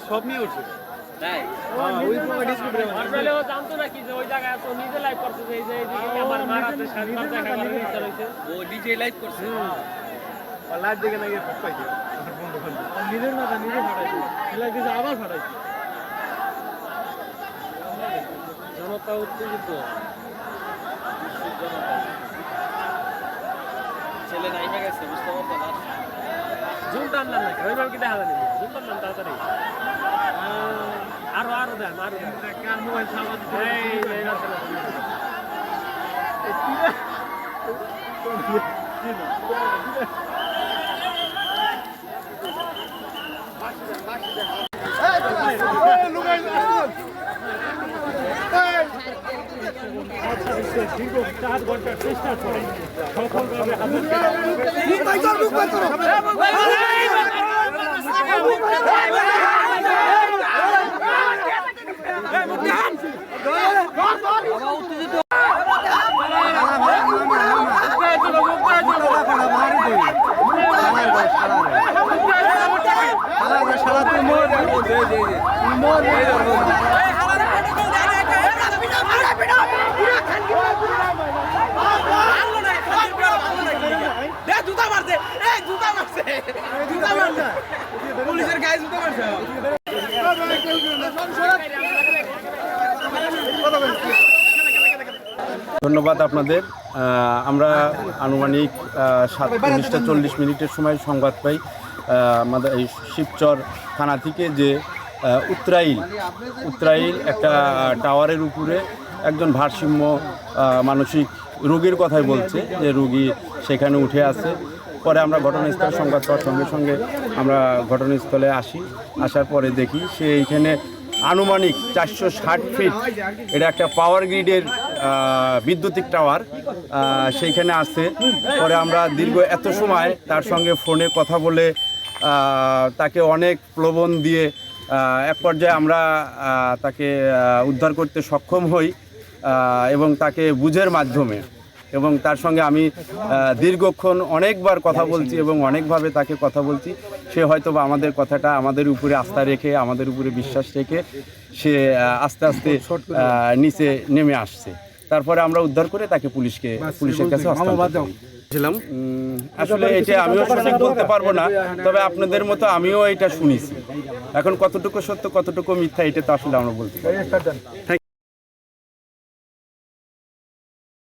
সব নিয়ে উঠছে জানতো নাকি যে ওই জায়গায় নিজে লাইভ করছে আমার মার হাতে নিজে লাইভ করছে লাইভ দেখে নাকি নিজের মাথা নিজে ফাটাইছে আবার ফাটাইছে জনতা উত্তেজিত ছেলে নাইমে গেছে বুঝতে পারতো না জুম টানলাম নাকি ওইভাবে কি দেখা যায়নি জুম টানলাম তাড়াতাড়ি আরো দেন কার মোবাইল সামনে দীর্ঘ 4 ঘন্টার চেষ্টার পরে সফলভাবে পুলিশের গায়ে জুতা মারছে ধন্যবাদ আপনাদের। আমরা আনুমানিক 7:40 সময় সংবাদ পাই আমাদের এই শিবচর থানা থেকে যে উত্তরাইল একটা টাওয়ারের উপরে একজন ভারসাম্য মানসিক রোগীর কথাই বলছে যে রোগী সেখানে উঠে আছে। পরে আমরা ঘটনাস্থলে সংবাদ পাওয়ার সঙ্গে সঙ্গে আমরা ঘটনাস্থলে আসার পরে দেখি সে এইখানে আনুমানিক 460 ফিট, এটা একটা পাওয়ার গ্রিডের বিদ্যুতিক টাওয়ার, সেইখানে আছে। পরে আমরা দীর্ঘ এত সময় তার সঙ্গে ফোনে কথা বলে তাকে অনেক প্রলোভন দিয়ে এক পর্যায়ে আমরা তাকে উদ্ধার করতে সক্ষম হই এবং তাকে বুঝের মাধ্যমে এবং তার সঙ্গে আমি দীর্ঘক্ষণ অনেকবার কথা বলছি এবং অনেকভাবে তাকে কথা বলছি। সে হয়তো বা আমাদের কথাটা আমাদের উপরে আস্থা রেখে আমাদের উপরে বিশ্বাস রেখে সে আস্তে আস্তে নিচে নেমে আসছে। তারপরে আমরা উদ্ধার করে তাকে পুলিশের কাছে হস্তান্তর করেছিলাম। আসলে এটা আমিও সঠিক বলতে পারবো না, তবে আপনাদের মতো আমিও এটা শুনেছি। এখন কতটুকু সত্য কতটুকু মিথ্যা এটা তো আসলে আমরা বলতে পারি।